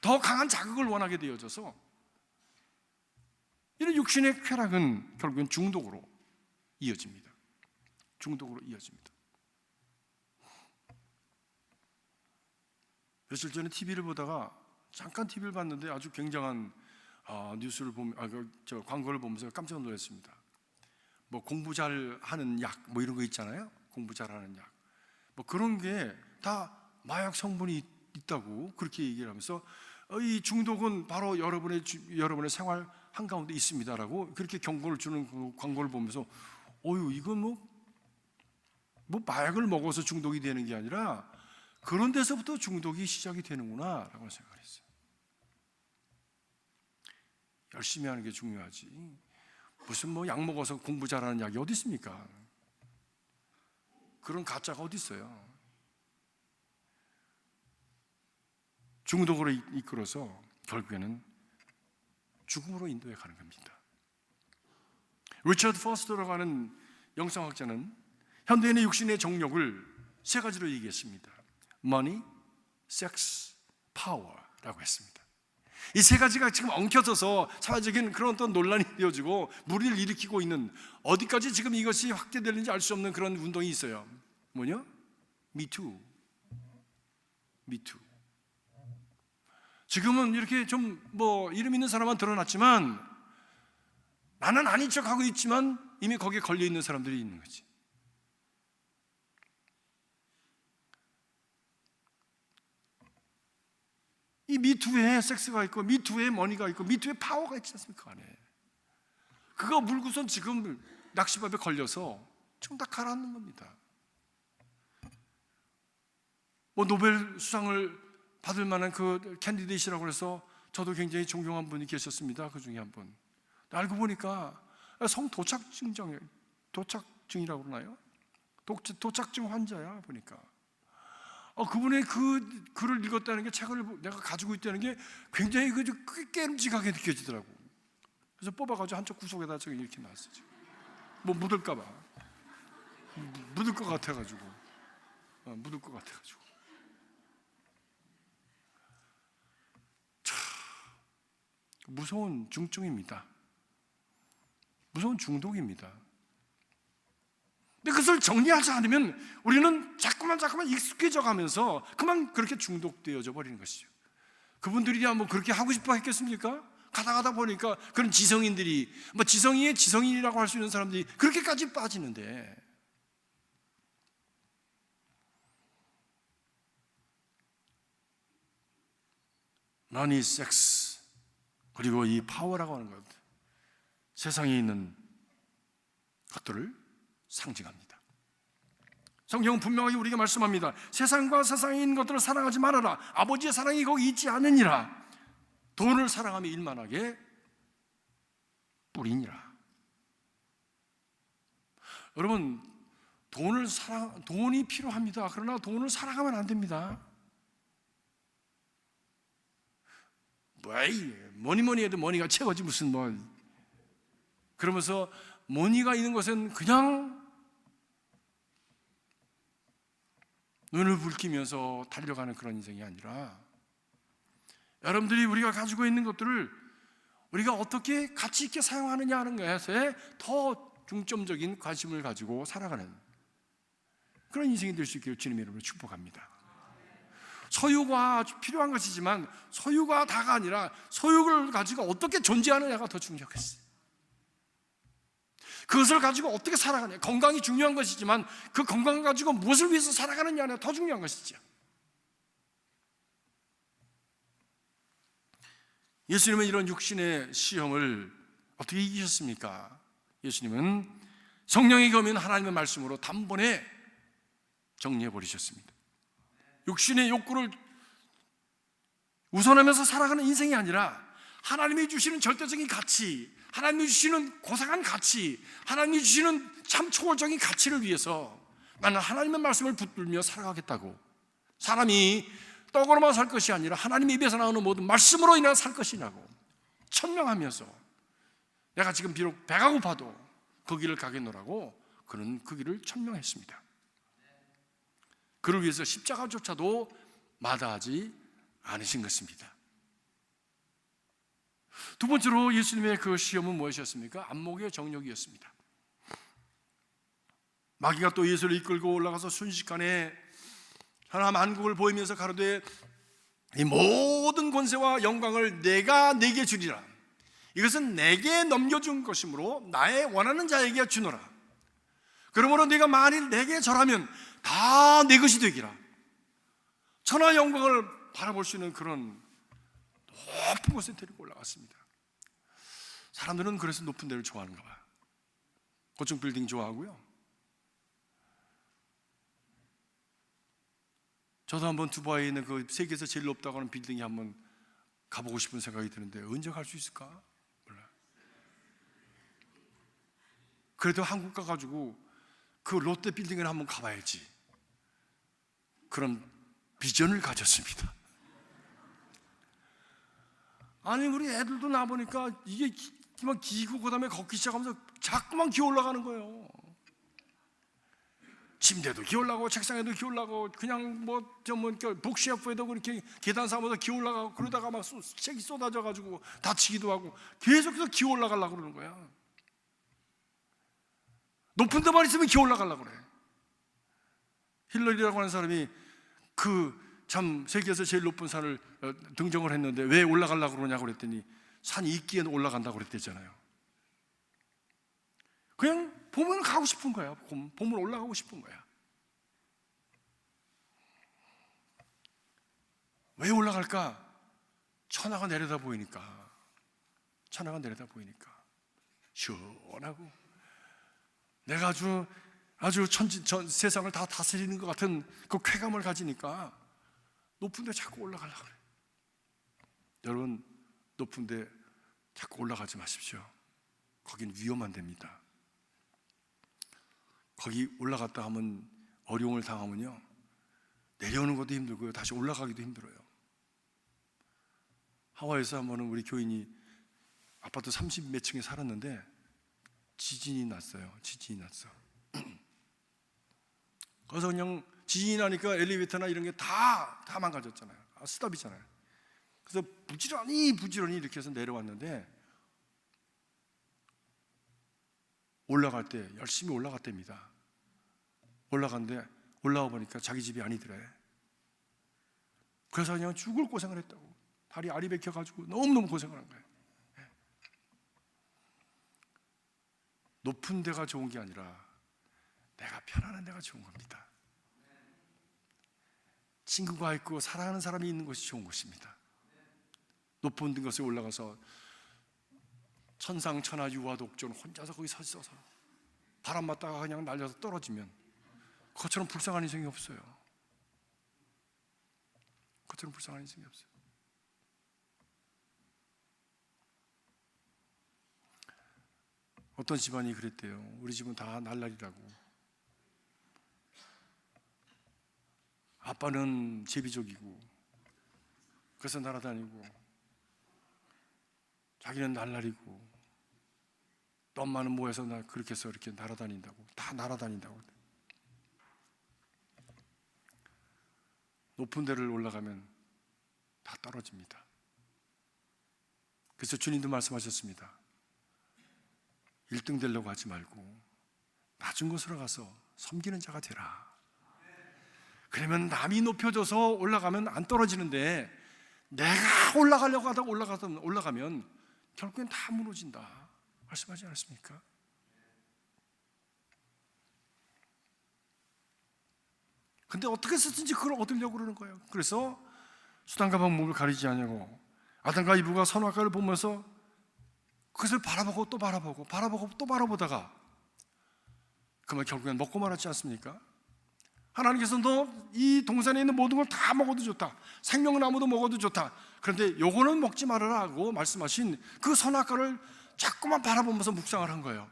더 강한 자극을 원하게 되어져서, 이런 육신의 쾌락은 결국은 중독으로 이어집니다. 중독으로 이어집니다. 며칠 전에 TV를 보다가 잠깐 TV를 봤는데 아주 굉장한 뉴스를 광고를 보면서 깜짝 놀랐습니다. 뭐 공부 잘 하는 약, 뭐 이런 거 있잖아요. 공부 잘 하는 약, 뭐 그런 게 다 마약 성분이 있다고 그렇게 얘기를 하면서 이 중독은 바로 여러분의 생활 한가운데 있습니다라고 그렇게 경고를 주는 그 광고를 보면서, 이건 뭐 마약을 먹어서 중독이 되는 게 아니라 그런 데서부터 중독이 시작이 되는구나 라고 생각을 했어요. 열심히 하는 게 중요하지, 무슨 뭐 약 먹어서 공부 잘하는 약이 어디 있습니까? 그런 가짜가 어디 있어요? 중독으로 이끌어서 결국에는 죽음으로 인도해 가는 겁니다. 리처드 포스터라고 하는 영성학자는 현대인의 육신의 정욕을 세 가지로 얘기했습니다. Money, Sex, Power라고 했습니다. 이 세 가지가 지금 엉켜져서 사회적인 그런 어떤 논란이 되어지고 무리를 일으키고 있는, 어디까지 지금 이것이 확대되는지 알 수 없는 그런 운동이 있어요. 뭐냐? 미투. 지금은 이렇게 좀 뭐 이름 있는 사람만 드러났지만 나는 아닌 척하고 있지만 이미 거기에 걸려 있는 사람들이 있는 거지. 이 미투에 섹스가 있고, 미투에 머니가 있고, 미투에 파워가 있지 않습니까? 안에 그거 물고선 지금 낚시밥에 걸려서 지금 다 가라앉는 겁니다. 뭐 노벨 수상을 받을 만한 그 캔디데이트라고 해서 저도 굉장히 존경한 분이 계셨습니다. 그 중에 한 분. 알고 보니까 도착증이라고 그러나요? 도착증 환자야 보니까. 그분의 그 글을 읽었다는 게, 책을 내가 가지고 있다는 게 굉장히 깨름직하게 느껴지더라고. 그래서 뽑아가지고 한쪽 구석에다 저기 이렇게 놨어. 뭐 묻을 것 같아가지고. 무서운 중증입니다. 무서운 중독입니다. 근데 그것을 정리하지 않으면 우리는 자꾸만 익숙해져 가면서 그만 그렇게 중독되어져 버리는 것이죠. 그분들이 뭐 그렇게 하고 싶어 했겠습니까? 가다 보니까 그런 지성인들이, 뭐 지성이의 지성인이라고 할 수 있는 사람들이 그렇게까지 빠지는데, money, sex, 그리고 이 파워라고 하는 것, 세상에 있는 것들을 상징합니다. 성경은 분명하게 우리에게 말씀합니다. 세상과 세상에 있는 것들을 사랑하지 말아라. 아버지의 사랑이 거기 있지 않으니라. 돈을 사랑하며 일만하게 뿌리니라. 여러분, 돈이 필요합니다. 그러나 돈을 사랑하면 안 됩니다. 뭐니 해도 머니가 최고지 무슨 뭐. 그러면서 머니가 있는 것은 그냥 눈을 붉히면서 달려가는 그런 인생이 아니라, 여러분들이 우리가 가지고 있는 것들을 우리가 어떻게 가치 있게 사용하느냐 하는 것에 더 중점적인 관심을 가지고 살아가는 그런 인생이 될 수 있기를 주님의 이름으로 축복합니다. 소유가 필요한 것이지만 소유가 다가 아니라 소유를 가지고 어떻게 존재하느냐가 더 중요하겠어요. 그것을 가지고 어떻게 살아가냐. 건강이 중요한 것이지만 그 건강을 가지고 무엇을 위해서 살아가느냐가 더 중요한 것이죠. 예수님은 이런 육신의 시험을 어떻게 이기셨습니까? 예수님은 성령이 거면 하나님의 말씀으로 단번에 정리해 버리셨습니다. 육신의 욕구를 우선하면서 살아가는 인생이 아니라 하나님이 주시는 절대적인 가치, 하나님이 주시는 고상한 가치, 하나님이 주시는 참 초월적인 가치를 위해서 나는 하나님의 말씀을 붙들며 살아가겠다고, 사람이 떡으로만 살 것이 아니라 하나님 입에서 나오는 모든 말씀으로 인해 살 것이라고 천명하면서, 내가 지금 비록 배가 고파도 그 길을 가겠노라고 그는 그 길을 천명했습니다. 그를 위해서 십자가조차도 마다하지 않으신 것입니다. 두 번째로 예수님의 그 시험은 무엇이었습니까? 안목의 정욕이었습니다. 마귀가 또 예수를 이끌고 올라가서 순식간에 하나 만국을 보이면서 가로되 이 모든 권세와 영광을 내가 네게 주리라. 이것은 내게 넘겨준 것이므로 나의 원하는 자에게 주노라. 그러므로 네가 만일 내게 절하면 다 내 것이 되기라. 천하 영광을 바라볼 수 있는 그런 높은 곳에 데리고 올라갔습니다. 사람들은 그래서 높은 데를 좋아하는가 봐요. 고층 빌딩 좋아하고요, 저도 한번 두바이에 있는 그 세계에서 제일 높다고 하는 빌딩에 한번 가보고 싶은 생각이 드는데 언제 갈 수 있을까? 몰라요. 그래도 한국 가가지고 그 롯데 빌딩을 한번 가봐야지, 그런 비전을 가졌습니다. 아니 우리 애들도 나보니까 이게 막 기고 그다음에 걷기 시작하면서 자꾸만 기어 올라가는 거예요. 침대도 기어 올라가고 책상에도 기어 올라가고 그냥 복시협부에도 그렇게 계단 삼아서 기어 올라가고 그러다가 막 책이 쏟아져가지고 다치기도 하고 계속해서 기어 올라가려고 그러는 거야. 높은 데만 있으면 기어 올라가려고 그래. 힐러리라고 하는 사람이 그 참 세계에서 제일 높은 산을 등정을 했는데 왜 올라가려고 그러냐고 그랬더니 산이 있기에는 올라간다고 그랬대잖아요. 그냥 보면 가고 싶은 거야. 보면 올라가고 싶은 거야. 왜 올라갈까? 천하가 내려다 보이니까. 천하가 내려다 보이니까 시원하고 내가 아주 세상을 다 다스리는 것 같은 그 쾌감을 가지니까 높은 데 자꾸 올라가려고 그래. 여러분, 높은 데 자꾸 올라가지 마십시오. 거긴 위험한 데입니다. 거기 올라갔다 하면 어려움을 당하면요, 내려오는 것도 힘들고요, 다시 올라가기도 힘들어요. 하와이에서 한 번은 우리 교인이 아파트 30몇 층에 살았는데 지진이 났어요. 지진이 났어. 그래서 그냥 지진이 나니까 엘리베이터나 이런 게 다 망가졌잖아요. 스탑이잖아요. 그래서 부지런히 이렇게 해서 내려왔는데 올라갈 때 열심히 올라갔답니다. 올라갔는데 올라와 보니까 자기 집이 아니더래. 그래서 그냥 죽을 고생을 했다고. 다리 알이 베겨가지고 너무너무 고생을 한 거예요. 높은 데가 좋은 게 아니라 내가 편안한 데가 좋은 겁니다. 친구가 있고 사랑하는 사람이 있는 것이 좋은 것입니다. 높은 곳에 올라가서 천상천하 유화독존 혼자서 거기 서 있어서 바람 맞다가 그냥 날려서 떨어지면 그것처럼 불쌍한 인생이 없어요. 그것처럼 불쌍한 인생이 없어요. 어떤 집안이 그랬대요. 우리 집은 다 날라리라고. 아빠는 제비족이고 그래서 날아다니고 자기는 날라리고 또 엄마는 뭐해서 그렇게 해서 이렇게 날아다닌다고. 다 날아다닌다고. 높은 데를 올라가면 다 떨어집니다. 그래서 주님도 말씀하셨습니다. 1등 되려고 하지 말고 낮은 곳으로 가서 섬기는 자가 되라. 그러면 남이 높여줘서 올라가면 안 떨어지는데 내가 올라가려고 하다가 올라가면 결국엔 다 무너진다 말씀하지 않았습니까? 근데 어떻게 쓰든지 그걸 얻으려고 그러는 거예요. 그래서 수단과 방법을 가리지 않냐고 아담과 이브가 선악과를 보면서 그것을 바라보고 또 바라보고 또 바라보다가 그러면 결국엔 먹고 말았지 않습니까? 하나님께서 너 이 동산에 있는 모든 걸 다 먹어도 좋다. 생명나무도 먹어도 좋다. 그런데 요거는 먹지 말아라 하고 말씀하신 그 선악과를 자꾸만 바라보면서 묵상을 한 거예요.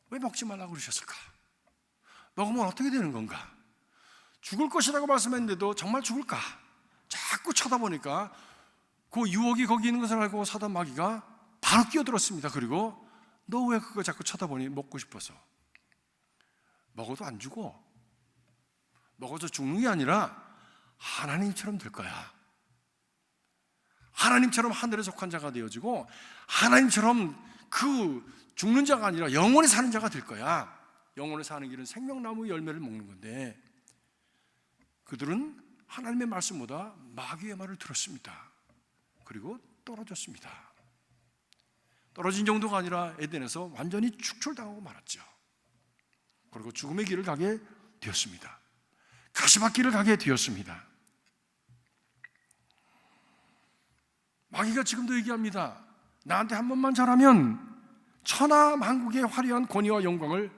왜 먹지 말라고 그러셨을까? 먹으면 어떻게 되는 건가? 죽을 것이라고 말씀했는데도 정말 죽을까? 자꾸 쳐다보니까 그 유혹이 거기 있는 것을 알고 사단 마귀가 바로 끼어들었습니다. 그리고 너 왜 그거 자꾸 쳐다보니? 먹고 싶어서. 먹어도 안 죽어. 먹어서 죽는 게 아니라 하나님처럼 될 거야. 하나님처럼 하늘에 속한 자가 되어지고 하나님처럼 그 죽는 자가 아니라 영원히 사는 자가 될 거야. 영원히 사는 길은 생명나무 열매를 먹는 건데 그들은 하나님의 말씀보다 마귀의 말을 들었습니다. 그리고 떨어졌습니다. 떨어진 정도가 아니라 에덴에서 완전히 축출당하고 말았죠. 그리고 죽음의 길을 가게 되었습니다. 가시밭길을 가게 되었습니다. 마귀가 지금도 얘기합니다. 나한테 한 번만 잘하면 천하 만국의 화려한 권위와 영광을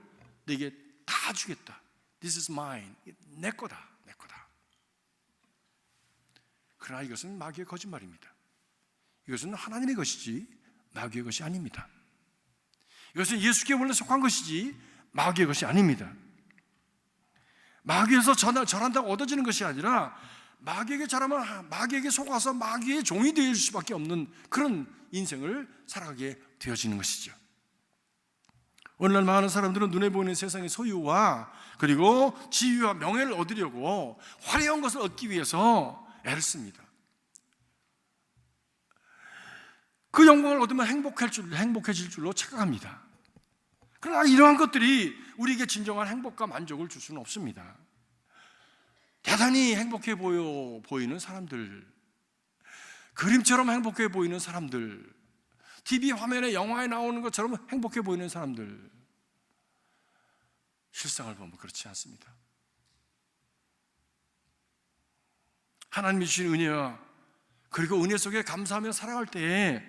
내게 다 주겠다. This is mine. 내 거다. 내 거다. 그러나 이것은 마귀의 거짓말입니다. 이것은 하나님의 것이지 마귀의 것이 아닙니다. 이것은 예수께 원래 속한 것이지 마귀의 것이 아닙니다. 마귀에서 절한다고 얻어지는 것이 아니라 마귀에게 절하면 마귀에게 속아서 마귀의 종이 되어질 수밖에 없는 그런 인생을 살아가게 되어지는 것이죠. 오늘날 많은 사람들은 눈에 보이는 세상의 소유와 그리고 지위와 명예를 얻으려고 화려한 것을 얻기 위해서 애를 씁니다. 그 영광을 얻으면 행복해질 줄로 착각합니다. 그러나 이러한 것들이 우리에게 진정한 행복과 만족을 줄 수는 없습니다. 대단히 행복해 보이는 사람들, 그림처럼 행복해 보이는 사람들, TV 화면에 영화에 나오는 것처럼 행복해 보이는 사람들, 실상을 보면 그렇지 않습니다. 하나님이 주신 은혜와 그리고 은혜 속에 감사하며 살아갈 때에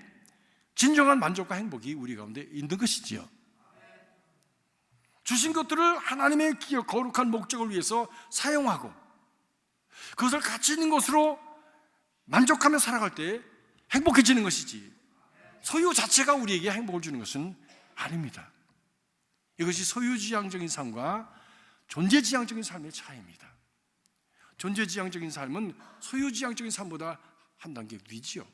진정한 만족과 행복이 우리 가운데 있는 것이지요. 주신 것들을 하나님의 거룩한 목적을 위해서 사용하고 그것을 가치 있는 것으로 만족하며 살아갈 때 행복해지는 것이지, 소유 자체가 우리에게 행복을 주는 것은 아닙니다. 이것이 소유지향적인 삶과 존재지향적인 삶의 차이입니다. 존재지향적인 삶은 소유지향적인 삶보다 한 단계 위지요.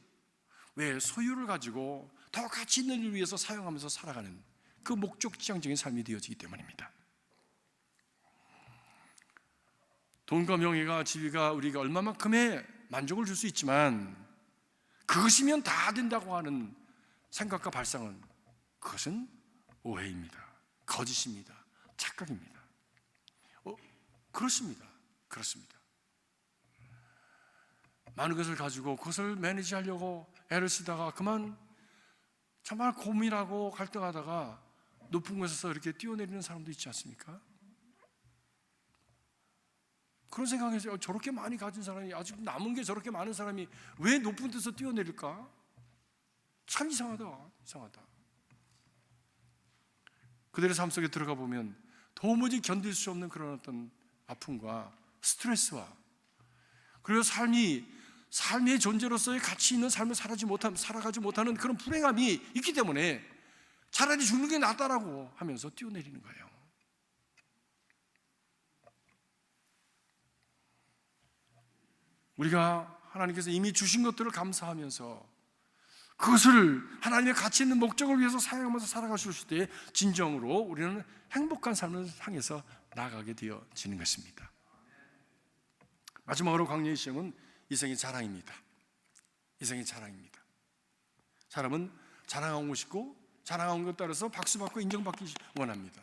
왜? 소유를 가지고 더 가치 있는 일을 위해서 사용하면서 살아가는 그 목적지향적인 삶이 되어지기 때문입니다. 돈과 명예가, 지위가 우리가 얼마만큼의 만족을 줄 수 있지만 그것이면 다 된다고 하는 생각과 발상은, 그것은 오해입니다. 거짓입니다. 착각입니다. 그렇습니다. 많은 것을 가지고 그것을 매니지하려고 애를 쓰다가 그만 정말 고민하고 갈등하다가 높은 곳에서 이렇게 뛰어내리는 사람도 있지 않습니까? 그런 생각에서 저렇게 많이 가진 사람이, 아직 남은 게 저렇게 많은 사람이 왜 높은 데서 뛰어내릴까? 참 이상하다. 그들의 삶 속에 들어가 보면 도무지 견딜 수 없는 그런 어떤 아픔과 스트레스와, 그리고 삶의 존재로서의 가치 있는 삶을 살아가지 못하는 그런 불행함이 있기 때문에 차라리 죽는 게 낫다라고 하면서 뛰어내리는 거예요. 우리가 하나님께서 이미 주신 것들을 감사하면서 그것을 하나님의 가치 있는 목적을 위해서 사용하면서 살아갈 수 있을 때 진정으로 우리는 행복한 삶을 향해서 나아가게 되어지는 것입니다. 마지막으로 광야의 시험은 이생의 자랑입니다. 사람은 자랑하고 싶고 자랑하는 것 따라서 박수받고 인정받기 원합니다.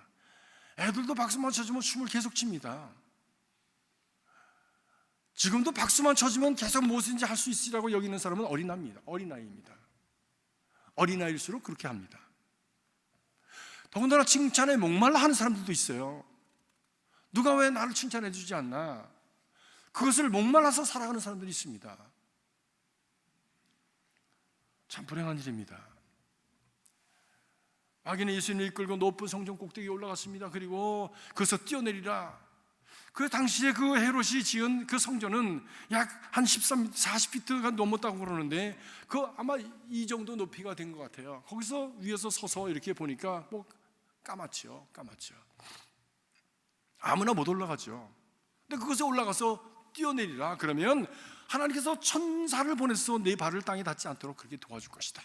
애들도 박수만 쳐주면 춤을 계속 춥니다. 지금도 박수만 쳐주면 계속 무엇인지 할 수 있으라고 여기는 사람은 어린아이입니다. 어린아이일수록 그렇게 합니다. 더군다나 칭찬에 목말라 하는 사람들도 있어요. 누가 왜 나를 칭찬해 주지 않나? 그것을 목말라서 살아가는 사람들이 있습니다. 참 불행한 일입니다. 마귀는 예수님을 이끌고 높은 성전 꼭대기에 올라갔습니다. 그리고 거기서 뛰어내리라. 그 당시에 그 헤롯이 지은 그 성전은 약 한 40피트가 넘었다고 그러는데 그 아마 이 정도 높이가 된 것 같아요. 거기서 위에서 서서 이렇게 보니까 뭐 까맣죠. 아무나 못 올라가죠. 근데 그것에 올라가서 뛰어내리라. 그러면 하나님께서 천사를 보내서 내 발을 땅에 닿지 않도록 그렇게 도와줄 것이다.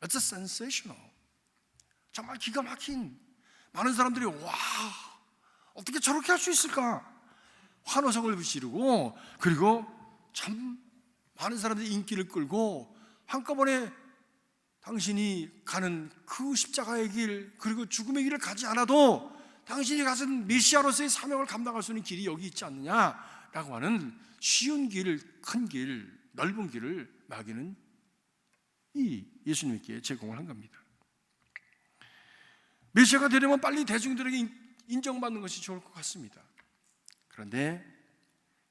It's a sensational. 정말 기가 막힌, 많은 사람들이 와, 어떻게 저렇게 할 수 있을까? 환호성을 지르고, 그리고 참 많은 사람들이 인기를 끌고 한꺼번에 당신이 가는 그 십자가의 길, 그리고 죽음의 길을 가지 않아도 당신이 가진 메시아로서의 사명을 감당할 수 있는 길이 여기 있지 않느냐라고 하는 쉬운 길, 큰 길, 넓은 길을 마귀는 이 예수님께 제공을 한 겁니다. 메시아가 되려면 빨리 대중들에게 인정받는 것이 좋을 것 같습니다. 그런데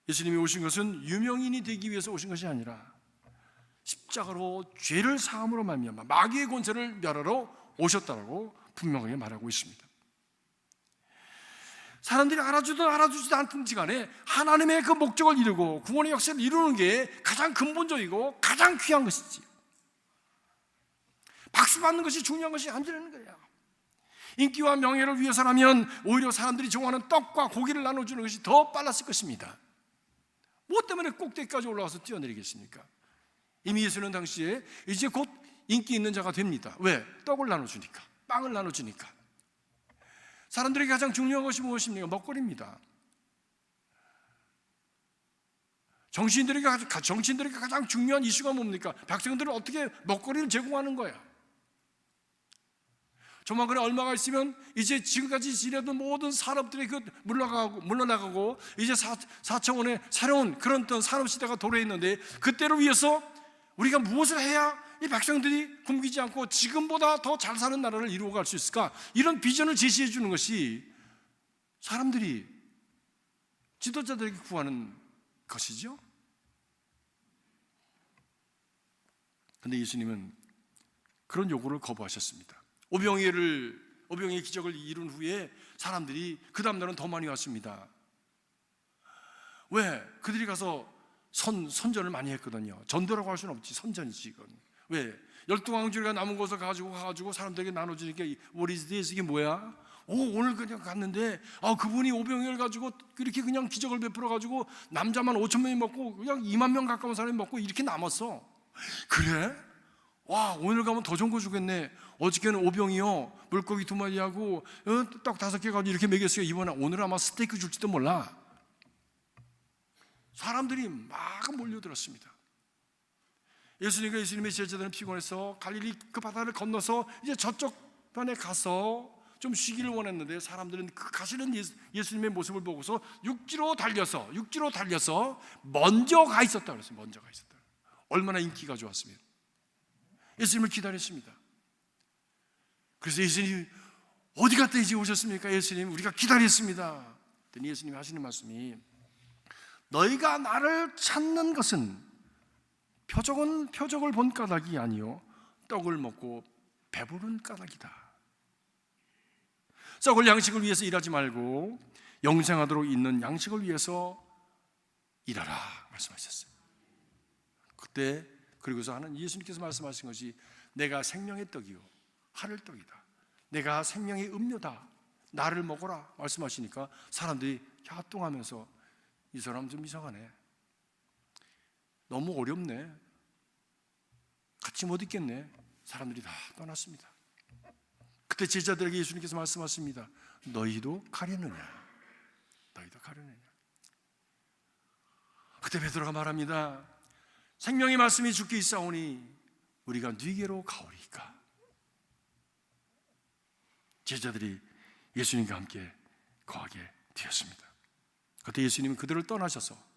예수님이 오신 것은 유명인이 되기 위해서 오신 것이 아니라 십자가로 죄를 사함으로 말미암아 마귀의 권세를 멸하러 오셨다라고 분명하게 말하고 있습니다. 사람들이 알아주든 알아주지도 않든지 간에 하나님의 그 목적을 이루고 구원의 역사를 이루는 게 가장 근본적이고 가장 귀한 것이지. 박수 받는 것이 중요한 것이 아니라는 거야. 인기와 명예를 위해서라면 오히려 사람들이 좋아하는 떡과 고기를 나눠주는 것이 더 빨랐을 것입니다. 뭐 때문에 꼭대기까지 올라가서 뛰어내리겠습니까? 이미 예수는 당시에 이제 곧 인기 있는 자가 됩니다. 왜? 떡을 나눠주니까, 빵을 나눠주니까. 사람들에게 가장 중요한 것이 무엇입니까? 먹거리입니다. 정치인들에게 가장 중요한 이슈가 뭡니까? 백성들은 어떻게 먹거리를 제공하는 거야. 조만간에 얼마가 있으면 이제 지금까지 지내던 모든 산업들이 물러나가고 이제 4차원의 새로운 그런 어떤 산업시대가 도래했는데, 그때를 위해서 우리가 무엇을 해야 이 백성들이 굶기지 않고 지금보다 더 잘 사는 나라를 이루어갈 수 있을까? 이런 비전을 제시해 주는 것이 사람들이 지도자들에게 구하는 것이죠. 그런데 예수님은 그런 요구를 거부하셨습니다. 오병이의 기적을 이룬 후에 사람들이 그 다음날은 더 많이 왔습니다. 왜? 그들이 가서 선전을 많이 했거든요. 전도라고 할 수는 없지, 선전이지 이건. 왜? 12광주리가 남은 것을 가지고 사람들에게 나눠주니까 What is this? 이게 뭐야? 오늘 그냥 갔는데 그분이 오병이를 가지고 이렇게 그냥 기적을 베풀어 가지고 남자만 5천 명이 먹고 그냥 2만 명 가까운 사람이 먹고 이렇게 남았어. 그래? 와, 오늘 가면 더 좋은 거 주겠네. 어저께는 오병이요 물고기 2마리하고 떡 5개 가지고 이렇게 먹였어요. 오늘 아마 스테이크 줄지도 몰라. 사람들이 막 몰려들었습니다. 예수님의 제자들은 피곤해서 갈릴리 그 바다를 건너서 이제 저쪽 편에 가서 좀 쉬기를 원했는데, 사람들은 그 가시는 예수님의 모습을 보고서 육지로 달려서 먼저 가 있었다 그랬어요. 먼저 가 있었다. 얼마나 인기가 좋았습니다. 예수님을 기다렸습니다. 그래서 예수님 어디 갔다 이제 오셨습니까? 예수님, 우리가 기다렸습니다. 그랬더니 예수님이 하시는 말씀이, 너희가 나를 찾는 것은 표적을 본 까닭이 아니요 떡을 먹고 배부른 까닭이다. 썩을 양식을 위해서 일하지 말고 영생하도록 있는 양식을 위해서 일하라 말씀하셨어요. 그때 그리고서 하는 예수님께서 말씀하신 것이, 내가 생명의 떡이요 하늘 떡이다. 내가 생명의 음료다. 나를 먹어라 말씀하시니까 사람들이 협동하면서 이 사람 좀 이상하네. 너무 어렵네. 같이 못 있겠네. 사람들이 다 떠났습니다. 그때 제자들에게 예수님께서 말씀하십니다. 너희도 가려느냐? 너희도 가려느냐? 그때 베드로가 말합니다. 생명의 말씀이 주께 있사오니 우리가 네게로 가오리까? 제자들이 예수님과 함께 거하게 되었습니다. 그때 예수님은 그들을 떠나셔서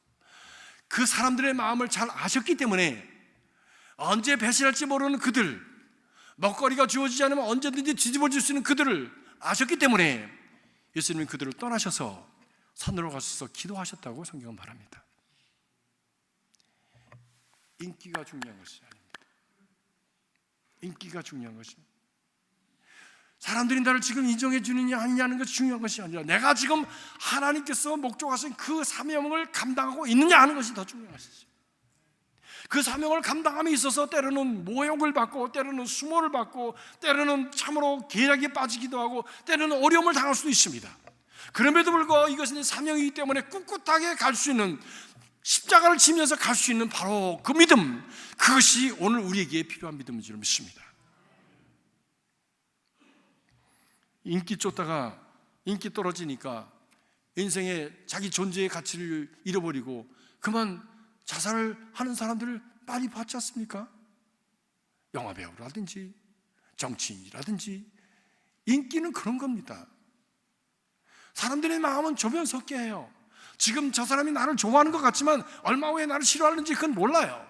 그 사람들의 마음을 잘 아셨기 때문에 언제 배신할지 모르는 그들, 먹거리가 주어지지 않으면 언제든지 뒤집어질 수 있는 그들을 아셨기 때문에 예수님은 그들을 떠나셔서 산으로 가셔서 기도하셨다고 성경은 말합니다. 인기가 중요한 것이 아닙니다. 인기가 중요한 것입니다. 사람들이 나를 지금 인정해 주느냐 아니냐는 것이 중요한 것이 아니라 내가 지금 하나님께서 목적하신 그 사명을 감당하고 있느냐 하는 것이 더 중요한 것이죠. 그 사명을 감당함에 있어서 때로는 모욕을 받고, 때로는 수모를 받고, 때로는 참으로 계략에 빠지기도 하고, 때로는 어려움을 당할 수도 있습니다. 그럼에도 불구하고 이것은 사명이기 때문에 꿋꿋하게 갈 수 있는, 십자가를 지면서 갈 수 있는 바로 그 믿음, 그것이 오늘 우리에게 필요한 믿음인 줄 믿습니다. 인기 쫓다가 인기 떨어지니까 인생의 자기 존재의 가치를 잃어버리고 그만 자살을 하는 사람들을 많이 봤지 않습니까? 영화배우라든지 정치인이라든지. 인기는 그런 겁니다. 사람들의 마음은 조변석게 해요. 지금 저 사람이 나를 좋아하는 것 같지만 얼마 후에 나를 싫어하는지 그건 몰라요.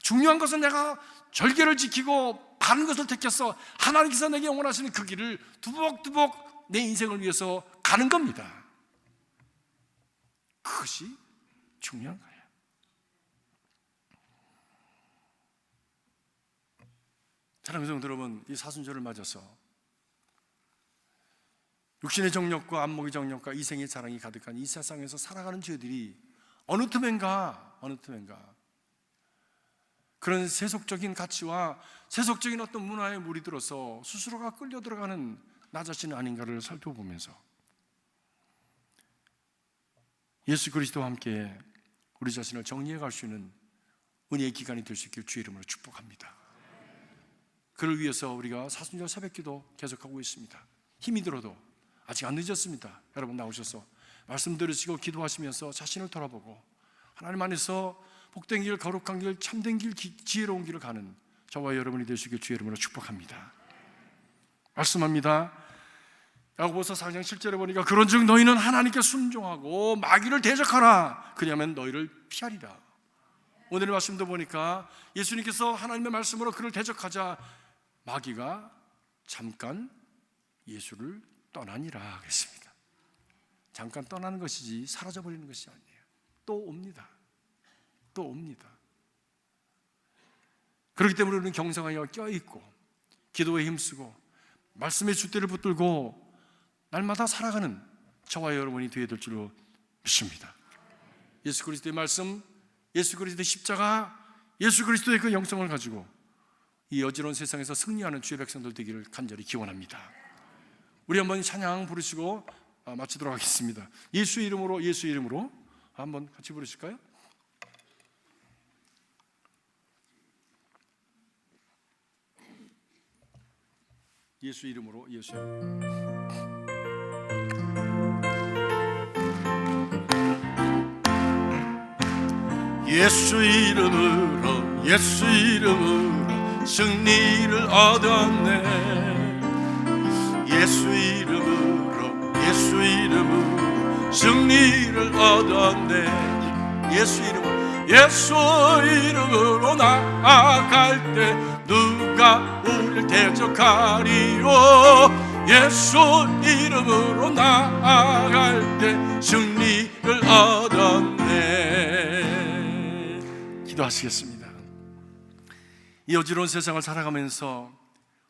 중요한 것은 내가 절개를 지키고 바른 것을 택해서 하나님께서 내게 원하시는 그 길을 두벅두벅 내 인생을 위해서 가는 겁니다. 그것이 중요한 거예요. 사랑하는 성도 여러분, 이 사순절을 맞아서 육신의 정욕과 안목의 정욕과 이생의 자랑이 가득한 이 세상에서 살아가는 저희들이 어느 틈엔가 그런 세속적인 가치와 세속적인 어떤 문화에 물이 들어서 스스로가 끌려 들어가는 나 자신은 아닌가를 살펴보면서 예수 그리스도와 함께 우리 자신을 정리해 갈 수 있는 은혜의 기간이 될 수 있길 주의 이름으로 축복합니다. 그를 위해서 우리가 사순절 새벽기도 계속하고 있습니다. 힘이 들어도 아직 안 늦었습니다. 여러분 나오셔서 말씀 들으시고 기도하시면서 자신을 돌아보고 하나님 안에서 복된 길, 거룩한 길, 참된 길, 지혜로운 길을 가는 저와 여러분이 되시길 주의 이름으로 축복합니다. 말씀합니다. 야고보서 4장 7절에 보니까 그런즉 너희는 하나님께 순종하고 마귀를 대적하라. 그리하면 너희를 피하리라. 오늘의 말씀도 보니까 예수님께서 하나님의 말씀으로 그를 대적하자 마귀가 잠깐 예수를 떠나니라 그랬습니다. 잠깐 떠나는 것이지 사라져버리는 것이 아니에요. 또 옵니다. 그렇기 때문에 우리는 경성하여 껴있고 기도에 힘쓰고 말씀의 줏대를 붙들고 날마다 살아가는 저와 여러분이 되어야 될 줄로 믿습니다. 예수 그리스도의 말씀, 예수 그리스도의 십자가, 예수 그리스도의 그 영성을 가지고 이 어지러운 세상에서 승리하는 주의 백성들 되기를 간절히 기원합니다. 우리 한번 찬양 부르시고 마치도록 하겠습니다. 예수의 이름으로 한번 같이 부르실까요? 예수 이름으로 예수 이름으로 예수 이름으로 승리를 얻었네. 예수 이름으로 승리를 얻었네. 예수 이름으로 나아갈 때 누가 우리를 대적하리요. 예수 이름으로 나아갈 때 승리를 얻었네. 기도하시겠습니다. 이 어지러운 세상을 살아가면서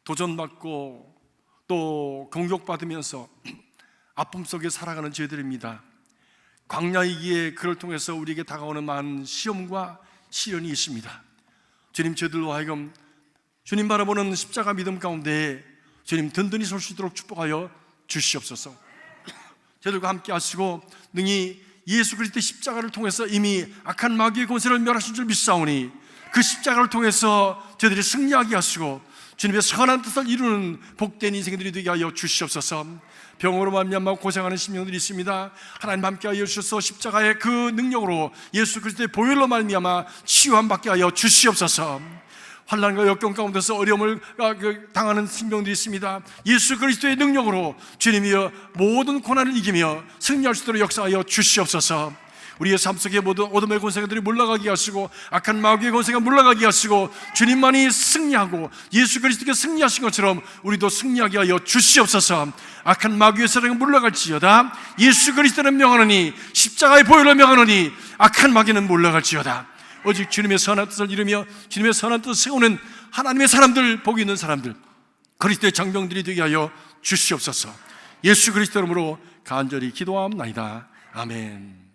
도전받고 또 공격받으면서 아픔 속에 살아가는 저희들입니다. 광야이기에 그를 통해서 우리에게 다가오는 많은 시험과 시련이 있습니다. 주님, 저희들로 하여금 주님 바라보는 십자가 믿음 가운데 주님 든든히 설 수 있도록 축복하여 주시옵소서. 저희들과 함께 하시고 능히 예수 그리스도의 십자가를 통해서 이미 악한 마귀의 권세를 멸하신 줄 믿사오니 그 십자가를 통해서 저희들이 승리하게 하시고 주님의 선한 뜻을 이루는 복된 인생들이 되게 하여 주시옵소서. 병으로 말미암아 고생하는 심령들이 있습니다. 하나님 함께 하여 주셔서 십자가의 그 능력으로 예수 그리스도의 보혈로 말미암아 치유함 받게 하여 주시옵소서. 환난과 역경 가운데서 어려움을 당하는 심령들이 있습니다. 예수 그리스도의 능력으로 주님이여 모든 고난을 이기며 승리할 수 있도록 역사하여 주시옵소서. 우리의 삶 속에 모든 어둠의 권세들이 물러가게 하시고 악한 마귀의 권세가 물러가게 하시고 주님만이 승리하고 예수 그리스도께 승리하신 것처럼 우리도 승리하게 하여 주시옵소서. 악한 마귀의 세력은 물러갈지어다. 예수 그리스도는 명하노니 십자가의 보혈로 명하노니 악한 마귀는 물러갈지어다. 오직 주님의 선한 뜻을 이루며 주님의 선한 뜻을 세우는 하나님의 사람들, 복이 있는 사람들, 그리스도의 장병들이 되게 하여 주시옵소서. 예수 그리스도 이름으로 간절히 기도하옵나이다. 아멘.